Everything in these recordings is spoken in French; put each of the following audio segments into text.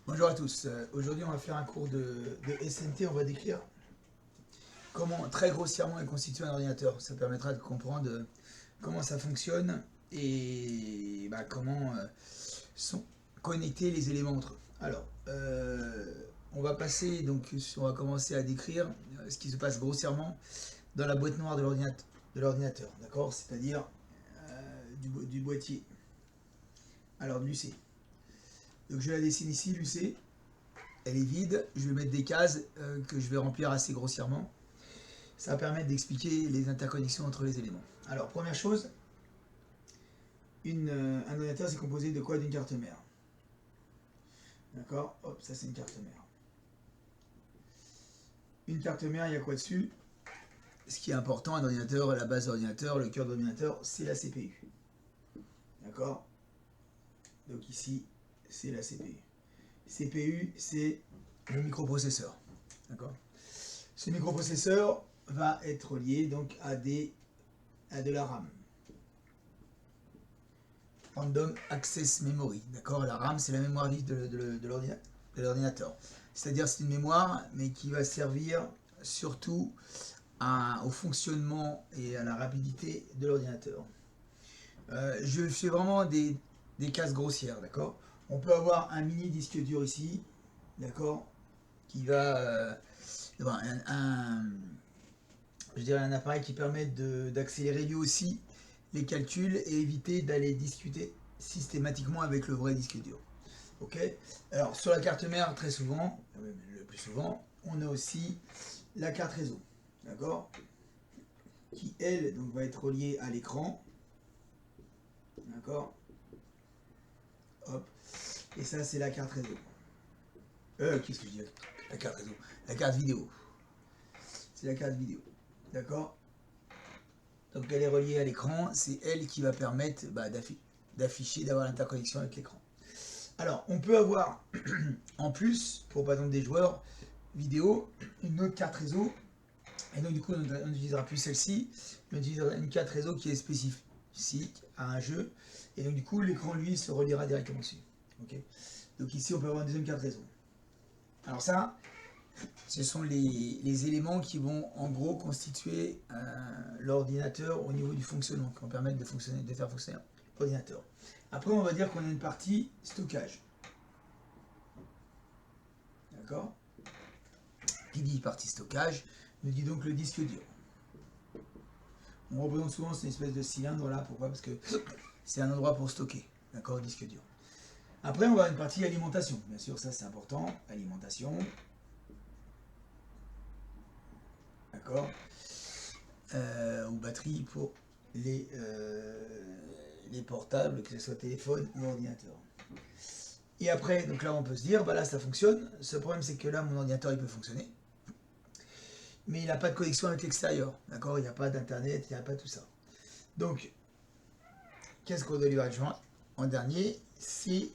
Bonjour à tous. Aujourd'hui, on va faire un cours de SNT. On va décrire comment, très grossièrement, est constitué un ordinateur. Ça permettra de comprendre comment ça fonctionne et comment sont connectés les éléments entre eux. Alors, on va passer, donc, on va commencer à décrire ce qui se passe grossièrement dans la boîte noire de l'ordinateur, d'accord? C'est-à-dire du boîtier. Alors, de l'UC. Donc, je la dessine ici, l'UC. Elle est vide, je vais mettre des cases que je vais remplir assez grossièrement. Ça va permettre d'expliquer les interconnexions entre les éléments. Alors, première chose, un ordinateur c'est composé de quoi? D'une carte mère. D'accord? Hop, ça c'est une carte mère. Une carte mère, il y a quoi dessus? Ce qui est important, un ordinateur, la base d'ordinateur, le cœur d'ordinateur, c'est la CPU. D'accord? Donc ici, c'est la CPU. CPU, c'est le microprocesseur. D'accord? Ce microprocesseur va être lié donc à de la RAM. Random Access Memory. D'accord? La RAM, c'est la mémoire vive de l'ordinateur. C'est-à-dire, c'est une mémoire, mais qui va servir surtout au fonctionnement et à la rapidité de l'ordinateur. Je fais vraiment des cases grossières, d'accord? On peut avoir un mini disque dur ici, d'accord? Qui va. Je dirais un appareil qui permet d'accélérer lui aussi les calculs et éviter d'aller discuter systématiquement avec le vrai disque dur. Ok. Alors sur la carte mère, très souvent, le plus souvent, on a aussi la carte réseau, d'accord, qui elle donc va être reliée à l'écran, d'accord. Hop. Et ça c'est la carte réseau. Qu'est-ce que je dis? La carte réseau. La carte vidéo. C'est la carte vidéo, d'accord. Donc elle est reliée à l'écran, c'est elle qui va permettre d'afficher, d'avoir l'interconnexion avec l'écran. Alors, on peut avoir, en plus, pour par exemple des joueurs vidéo, une autre carte réseau. Et donc, du coup, on n'utilisera plus celle-ci. On utilisera une carte réseau qui est spécifique à un jeu. Et donc, du coup, l'écran, lui, se reliera directement dessus. Okay. Donc, ici, on peut avoir une deuxième carte réseau. Alors, ça, ce sont les éléments qui vont, en gros, constituer l'ordinateur au niveau du fonctionnement, qui vont permettre de faire fonctionner l'ordinateur. Après, on va dire qu'on a une partie stockage. D'accord? Qui dit partie stockage nous dit donc le disque dur. On représente souvent cette espèce de cylindre là. Pourquoi? Parce que c'est un endroit pour stocker. D'accord? Le disque dur. Après, on va avoir une partie alimentation. Bien sûr, ça c'est important. Alimentation. D'accord? Ou batterie pour les portables, que ce soit téléphone ou ordinateur. Et après, donc là on peut se dire, bah là ça fonctionne. Ce problème c'est que là mon ordinateur il peut fonctionner. Mais il n'a pas de connexion avec l'extérieur. D'accord? Il n'y a pas d'internet, il n'y a pas tout ça. Donc, qu'est-ce qu'on doit lui adjoindre en dernier? C'est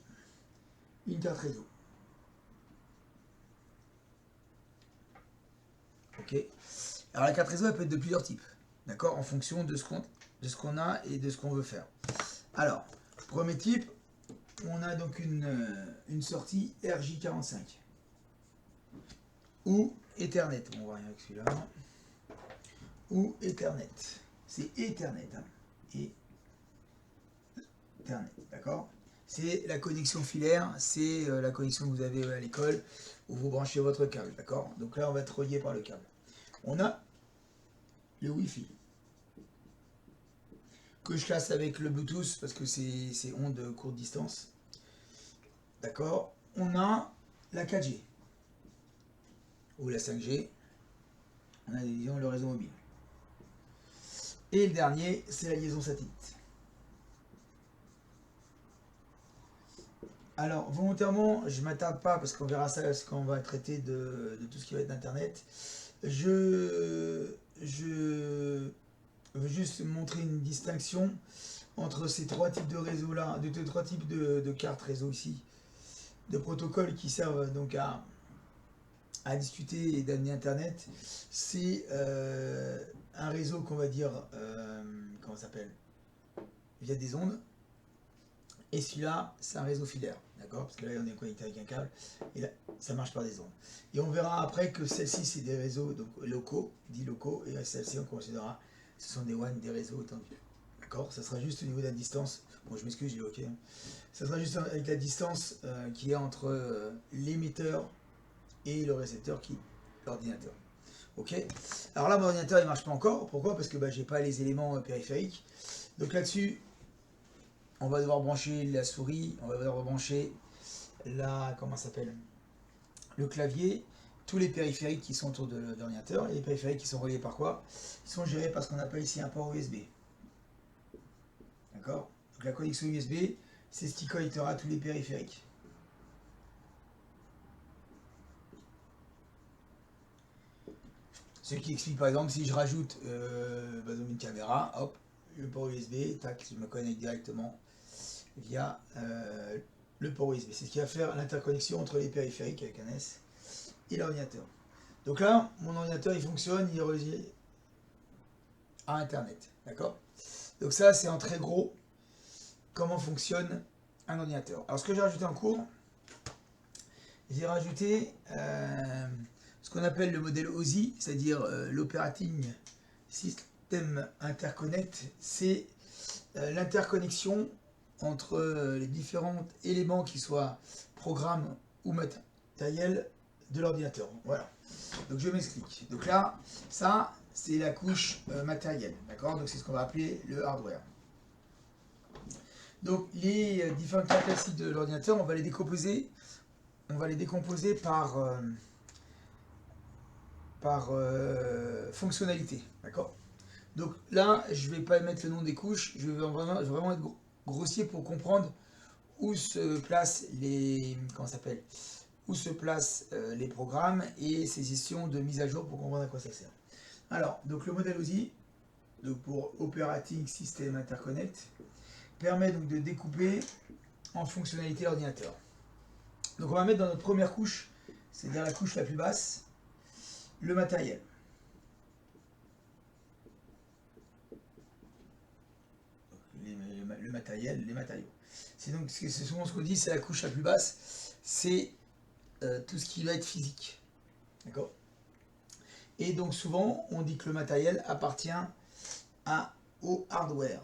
une carte réseau. Ok. Alors la carte réseau, elle peut être de plusieurs types. D'accord? En fonction de ce qu'on a et de ce qu'on veut faire. Alors, premier type, on a donc une sortie RJ45 ou Ethernet. On va voir avec celui-là. Ou Ethernet. C'est Ethernet. Hein. Ethernet, d'accord? C'est la connexion filaire, c'est la connexion que vous avez à l'école où vous branchez votre câble, d'accord? Donc là, on va être relié par le câble. On a le Wi-Fi que je classe avec le Bluetooth parce que c'est onde courte distance, d'accord? On a la 4G ou la 5G, on a disons le réseau mobile. Et le dernier, c'est la liaison satellite. Alors, volontairement, je ne m'attarde pas parce qu'on verra ça quand on va traiter de tout ce qui va être d'Internet. Je veux juste montrer une distinction entre ces trois types de réseaux-là, de trois types de cartes réseau ici, de protocoles qui servent donc à discuter et d'amener Internet. C'est un réseau qu'on va dire, comment ça s'appelle, via des ondes. Et celui-là, c'est un réseau filaire. D'accord? Parce que là, on est connecté avec un câble. Et là, ça marche par des ondes. Et on verra après que celle-ci, c'est des réseaux donc, locaux, dits locaux. Et celle-ci, on considérera, ce sont des WAN, des réseaux étendus. D'accord? Ça sera juste au niveau de la distance. Bon, je m'excuse, j'ai OK. Ça sera juste avec la distance qui est entre l'émetteur et le récepteur qui est l'ordinateur. Ok. Alors là, mon ordinateur, il marche pas encore. Pourquoi? Parce que bah, j'ai pas les éléments périphériques. Donc là-dessus, on va devoir brancher la souris, on va devoir brancher la, comment ça s'appelle, le clavier, tous les périphériques qui sont autour de l'ordinateur. Et les périphériques qui sont reliés par quoi? Ils sont gérés par ce qu'on appelle ici un port USB. D'accord? Donc la connexion USB, c'est ce qui connectera tous les périphériques. Ce qui explique par exemple si je rajoute une caméra, hop, le port USB, tac, je me connecte directement via le port USB. C'est ce qui va faire l'interconnexion entre les périphériques avec un S et l'ordinateur. Donc là, mon ordinateur il fonctionne, il est relié à Internet. D'accord? Donc ça, c'est en très gros comment fonctionne un ordinateur. Alors ce que j'ai rajouté en cours, j'ai rajouté ce qu'on appelle le modèle OSI, c'est-à-dire l'Operating System Interconnect. C'est l'interconnexion entre les différents éléments qui soient programmes ou matériels de l'ordinateur. Voilà. Donc je m'explique. Donc là, ça, c'est la couche matérielle. D'accord? Donc c'est ce qu'on va appeler le hardware. Donc les différentes caractéristiques de l'ordinateur, on va les décomposer. On va les décomposer par fonctionnalité. D'accord? Donc là, je ne vais pas mettre le nom des couches, je vais vraiment être grossier pour comprendre où se placent les, comment ça s'appelle, où se placent les programmes et ces gestions de mise à jour pour comprendre à quoi ça sert. Alors, donc le modèle OSI, donc pour Operating System Interconnect, permet donc de découper en fonctionnalité l'ordinateur. Donc on va mettre dans notre première couche, c'est-à-dire la couche la plus basse, le matériel. Le matériel, les matériaux. C'est donc c'est souvent ce qu'on dit, c'est la couche la plus basse, c'est tout ce qui va être physique. D'accord? Et donc souvent, on dit que le matériel appartient au hardware.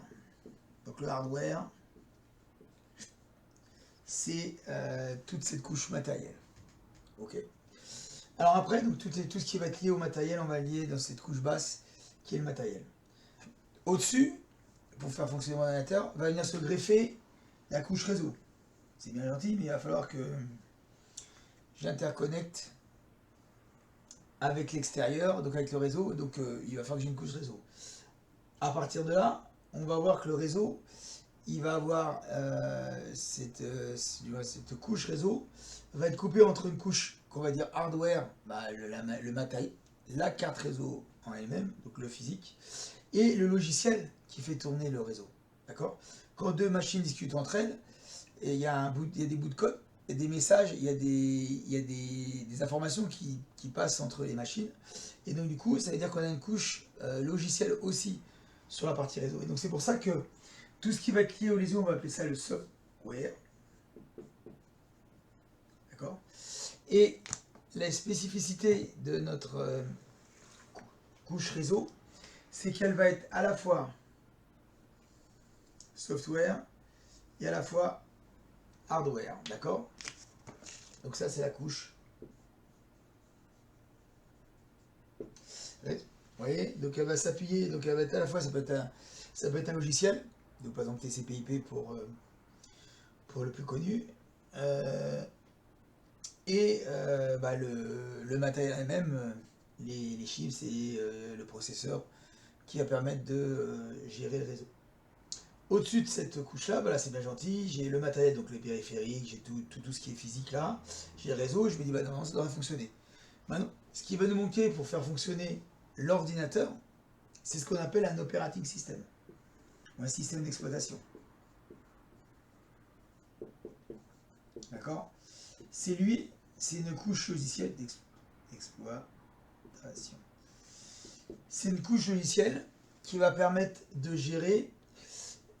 Donc le hardware, c'est toute cette couche matérielle. Ok. Alors après, donc, tout ce qui va être lié au matériel, on va lier dans cette couche basse qui est le matériel. Au-dessus, pour faire fonctionner mon ordinateur, va venir se greffer la couche réseau. C'est bien gentil, mais il va falloir que j'interconnecte avec l'extérieur, donc avec le réseau, donc il va falloir que j'ai une couche réseau. À partir de là, on va voir que le réseau, il va avoir cette couche réseau, va être coupée entre une couche qu'on va dire hardware, bah, le matériel, la carte réseau en elle-même, donc le physique, et le logiciel qui fait tourner le réseau. D'accord? Quand deux machines discutent entre elles, il y a des bouts de code, il y a des messages, il y a des informations qui passent entre les machines. Et donc du coup, ça veut dire qu'on a une couche logicielle aussi sur la partie réseau. Et donc c'est pour ça que tout ce qui va être lié au réseau, on va appeler ça le software. D'accord? Et la spécificité de notre couche réseau, c'est qu'elle va être à la fois software et à la fois hardware. D'accord? Donc ça, c'est la couche. Vous voyez? Donc elle va s'appuyer, donc elle va être à la fois, ça peut être un logiciel, donc par exemple TCP/IP pour le plus connu, et le matériel même, les chips et le processeur qui va permettre de gérer le réseau. Au-dessus de cette couche-là, voilà, c'est bien gentil, j'ai le matériel, donc les périphériques, j'ai tout ce qui est physique là, j'ai le réseau, je me dis, bah non, ça devrait fonctionner. Maintenant, ce qui va nous manquer pour faire fonctionner l'ordinateur, c'est ce qu'on appelle un operating system, ou un système d'exploitation. D'accord? C'est une couche logicielle d'exploitation. C'est une couche logicielle qui va permettre de gérer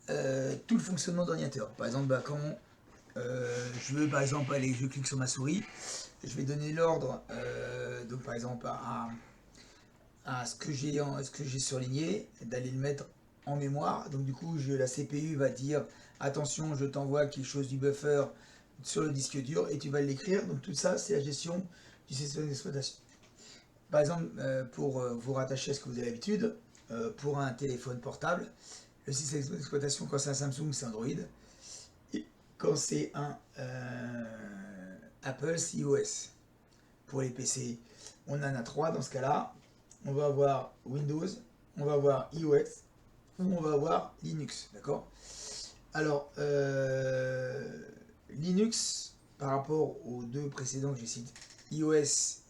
tout le fonctionnement d'ordinateur. Par exemple, bah, quand je veux par exemple aller, je clique sur ma souris, je vais donner l'ordre, donc par exemple à ce que j'ai surligné, d'aller le mettre en mémoire. Donc du coup, la CPU va dire attention, je t'envoie quelque chose du buffer sur le disque dur et tu vas l'écrire. Donc tout ça, c'est la gestion du système d'exploitation. Par exemple, pour vous rattacher à ce que vous avez l'habitude, pour un téléphone portable, le système d'exploitation, quand c'est un Samsung, c'est Android. Et quand c'est un Apple, c'est iOS. Pour les PC, on en a 3 dans ce cas-là. On va avoir Windows, on va avoir iOS, ou on va avoir Linux, d'accord? Alors, Linux, par rapport aux deux précédents que j'ai cités, iOS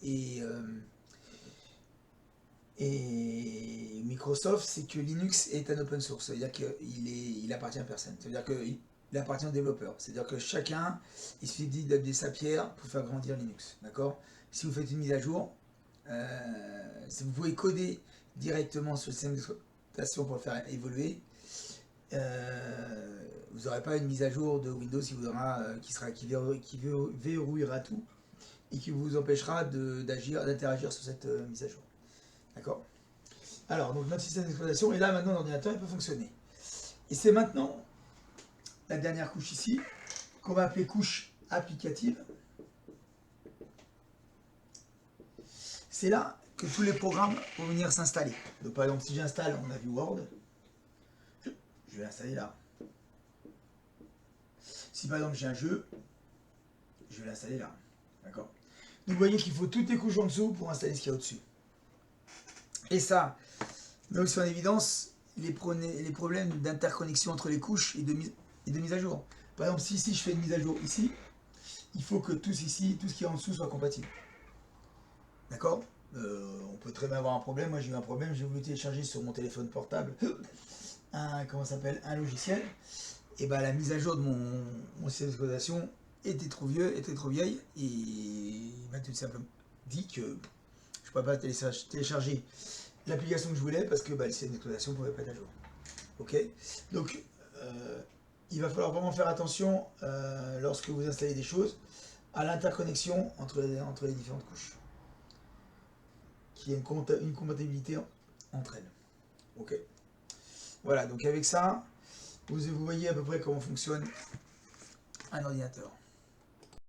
et Microsoft, c'est que Linux est un open source, c'est-à-dire qu'il appartient à personne, c'est-à-dire qu'il appartient aux développeurs, c'est-à-dire que chacun, il suffit d'appuyer sa pierre pour faire grandir Linux, d'accord? Si vous faites une mise à jour, si vous pouvez coder directement sur le système d'exploitation pour le faire évoluer, vous n'aurez pas une mise à jour de Windows qui verrouillera tout et qui vous empêchera d'interagir sur cette mise à jour. D'accord? Alors, donc notre système d'exploitation, et là maintenant l'ordinateur il peut fonctionner. Et c'est maintenant la dernière couche ici, qu'on va appeler couche applicative. C'est là que tous les programmes vont venir s'installer. Donc par exemple, si j'installe, on a vu Word, je vais l'installer là. Si par exemple j'ai un jeu, je vais l'installer là. D'accord? Donc vous voyez qu'il faut toutes les couches en dessous pour installer ce qu'il y a au-dessus. Et ça met aussi en évidence les problèmes d'interconnexion entre les couches et de mise à jour. Par exemple, si ici je fais une mise à jour ici, il faut que tout ce qui est en dessous soit compatible. D'accord? On peut très bien avoir un problème. Moi j'ai eu un problème, j'ai voulu télécharger sur mon téléphone portable un logiciel. Et bah la mise à jour de mon système d'exploitation était trop vieille, et il m'a tout simplement dit que je ne pouvais pas télécharger l'application que je voulais parce que le système d'exploitation ne pouvait pas être à jour. Ok? Donc il va falloir vraiment faire attention lorsque vous installez des choses à l'interconnexion entre les différentes couches, qu'il y ait une compatibilité entre elles. Ok? Voilà, donc avec ça, vous voyez à peu près comment fonctionne un ordinateur.